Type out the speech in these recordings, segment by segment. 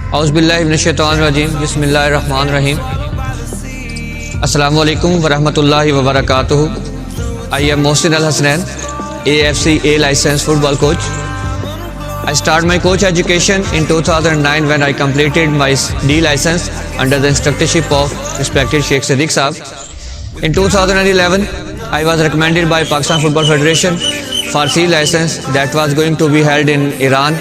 औज़ुबिल्लाहि मिनश्शैतानिर्रजीम बिस्मिल्लाहिर्रहमानिर्रहीम। अस्सलामु अलैकुम वरहमतुल्लाहि वबरकातुहू। I am Mohsin Al Hasnain, AFC A licensed football coach. I started my coach education in 2009 when I completed my D license under the instructorship of respected Sheikh Siddiq Saab. In 2011, I was recommended by Pakistan Football Federation for C license that was going to be held in Iran.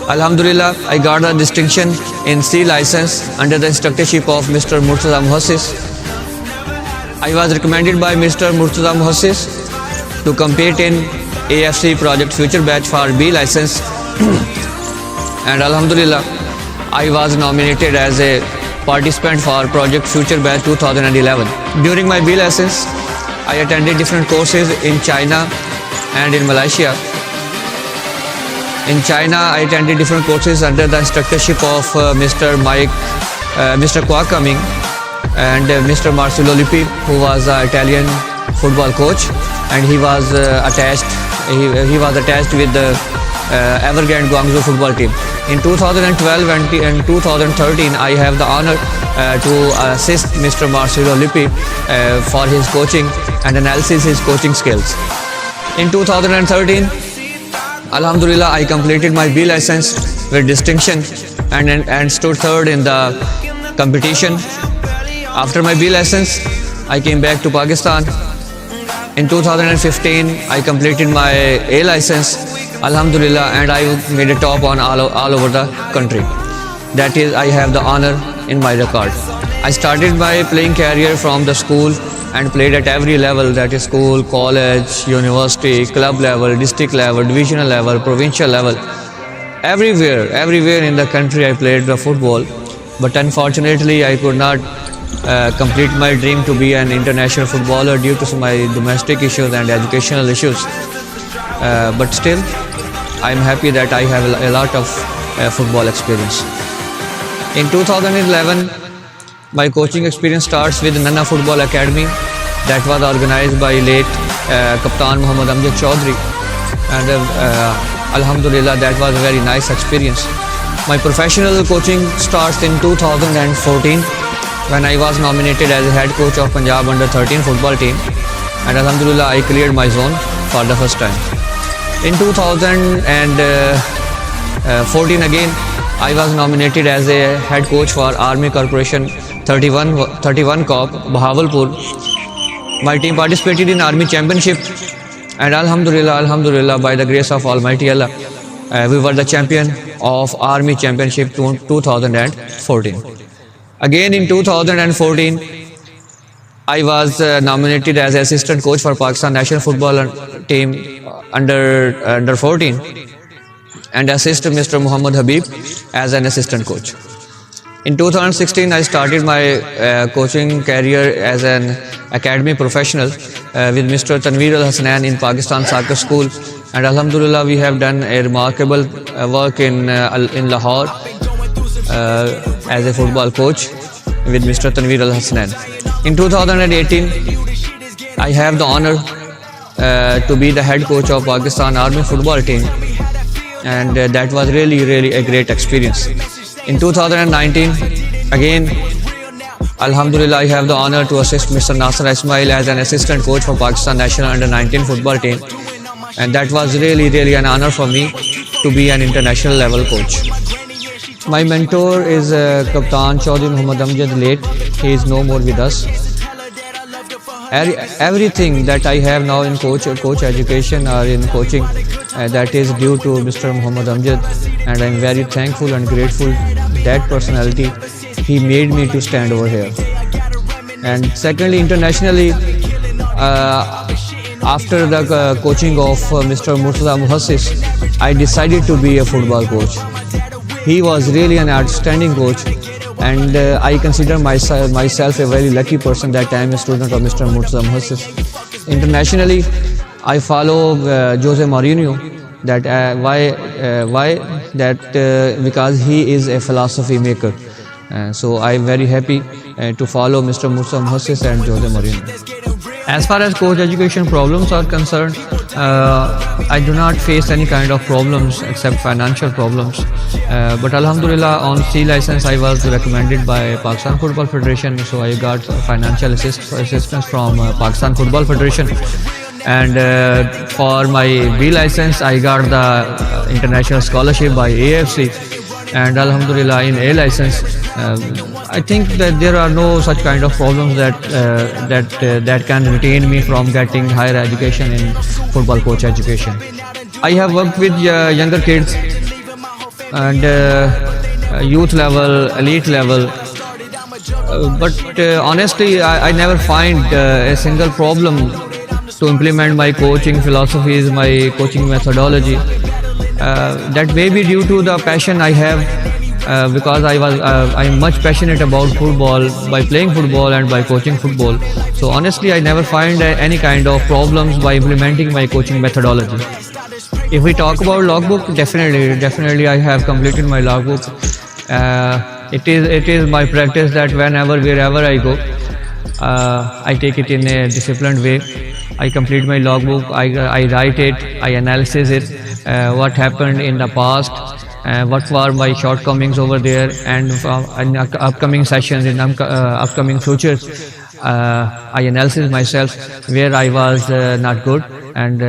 Alhamdulillah, I got a distinction in C license under the instructorship of Mr. Murtaza Muhassis. I was recommended by Mr. Murtaza Muhassis to compete in AFC Project Future Batch for B license and Alhamdulillah, I was nominated as a participant for Project Future Batch 2011. During my B license, I attended different courses in China and in Malaysia. In China, I attended different courses under the instructorship of Mr. Kwak Kaming and Mr. Marcelo Lippi, who was an Italian football coach, and he was attached with the Evergrande Guangzhou football team. In 2012 and 2013, I have the honor to assist Mr. Marcelo Lippi for his coaching and analysis his coaching skills. In 2013, Alhamdulillah, I completed my B license with distinction and stood third in the competition. After my B license, I came back to Pakistan. In 2015, I completed my A license, Alhamdulillah, and I made a top on all over the country. That is, I have the honor in my record. I started my playing career from the school and played at every level, that is school, college, university, club level, district level, divisional level, provincial level. Everywhere in the country I played the football, but unfortunately I could not complete my dream to be an international footballer due to my domestic issues and educational issues. But still, I am happy that I have a lot of football experience. In 2011, my coaching experience starts with Nana Football Academy that was organized by late Captain Muhammad Amjad Chaudhry, and Alhamdulillah, that was a very nice experience. My professional coaching starts in 2014 when I was nominated as a head coach of Punjab under 13 football team, and Alhamdulillah, I cleared my zone for the first time. In 2014 again, I was nominated as a head coach for Army Corporation 31 Corp, Bahawalpur. My team participated in Army Championship, and Alhamdulillah, by the grace of Almighty Allah, we were the champion of Army Championship 2014. Again in 2014, I was nominated as assistant coach for Pakistan national football team under 14 and assist Mr. Muhammad Habib as an assistant coach. In 2016, I started my coaching career as an academy professional with Mr. Tanveer Al Hasnain in Pakistan Soccer School, and Alhamdulillah, we have done a remarkable work in Lahore as a football coach with Mr. Tanveer Al Hasnain. In 2018, I have the honor to be the head coach of Pakistan Army football team, and that was really a great experience. In 2019, again, Alhamdulillah, I have the honor to assist Mr. Nasser Ismail as an assistant coach for Pakistan national under 19 football team, and that was really an honor for me to be an international level coach. My mentor is Captain Chaudhry Muhammad Amjad late. He is no more with us. Everything that I have now in coach education or in coaching, that is due to Mr. Muhammad Amjad, and I am very thankful and grateful that personality, he made me to stand over here. And secondly, internationally, after the coaching of Mr. Murtaza Muhassis, I decided to be a football coach. He was really an outstanding coach, and I consider myself a very lucky person that I am a student of Mr. Murtaza Muhassis. Internationally, I follow Jose Mourinho. That because he is a philosophy maker. So I am very happy to follow Mr. Murtaza Muhassis and Jose Mourinho. As far as coach education problems are concerned, I do not face any kind of problems except financial problems. But Alhamdulillah, on C license, I was recommended by Pakistan Football Federation, so I got financial assistance from Pakistan Football Federation. And for my B license, I got the international scholarship by AFC. And Alhamdulillah, in A license, I think that there are no such kind of problems that can retain me from getting higher education in football coach education. I have worked with younger kids and youth level, elite level, but honestly, I never find a single problem to implement my coaching philosophies, my coaching methodology. That may be due to the passion I have, because I'm much passionate about football by playing football and by coaching football. So honestly, I never find any kind of problems by implementing my coaching methodology. If we talk about logbook, definitely I have completed my logbook. It is my practice that wherever I go, I take it in a disciplined way. I complete my logbook, I write it, I analyze it, what happened in the past, what were my shortcomings over there, and in upcoming sessions, in upcoming futures, I analyze myself where I was not good, and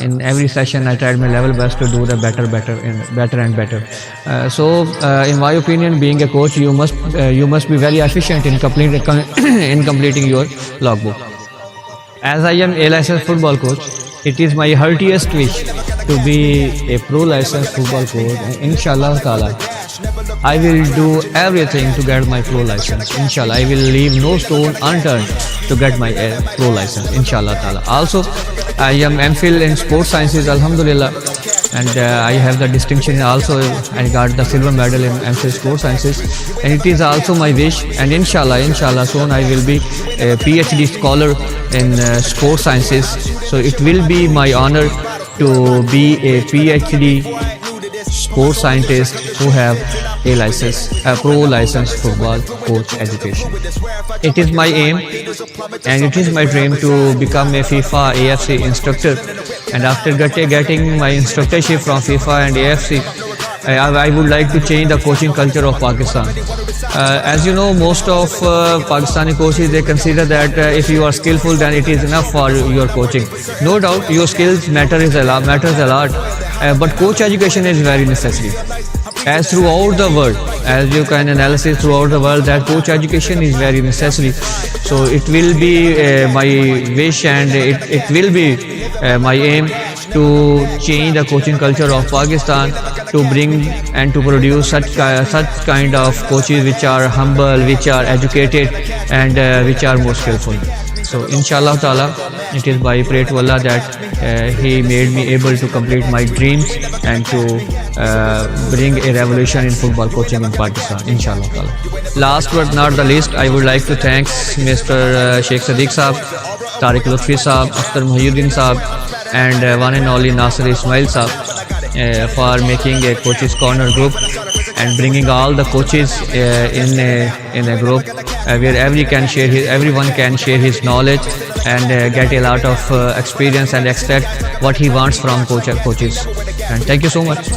in every session I tried my level best to do the better and better. So in my opinion, being a coach, you must be very efficient in completing your logbook. As I am a licensed football coach, it is my heartiest wish to be a pro licensed football coach, and inshallah ta'ala, I will do everything to get my pro license. Inshallah, I will leave no stone unturned to get my pro license. Inshallah ta'ala. Also, I am MPhil in sports sciences, alhamdulillah, and I have the distinction also. I got the silver medal in MPhil sports sciences, and it is also my wish, and inshallah soon I will be a PhD scholar in sports sciences. So it will be my honor to be a PhD sports scientist who have a license, a pro license football coach education. It is my aim and it is my dream to become a FIFA AFC instructor, and after getting my instructorship from FIFA and AFC, I would like to change the coaching culture of Pakistan. As you know, most of Pakistani coaches, they consider that if you are skillful, then it is enough for your coaching. No doubt your skills matters a lot, but coach education is very necessary. As throughout the world, as you can analysis throughout the world, that coach education is very necessary. So it will be my wish, and it will be my aim to change the coaching culture of Pakistan, to bring and to produce such kind of coaches which are humble, which are educated, and which are more skillful. So inshallah ta'ala, it is by pray to Allah that He made me able to complete my dreams and to bring a revolution in football coaching in Pakistan, inshallah ta'ala. Last but not the least, I would like to thank Mr. Sheikh Sadiq Saab, Tariq Lutfi Saab, Akhtar Muhyiddin Saab, and one and only Nasir Ismail Saab for making a coaches corner group and bringing all the coaches in a group where everyone can share his knowledge and get a lot of experience and extract what he wants from coaches. And thank you so much.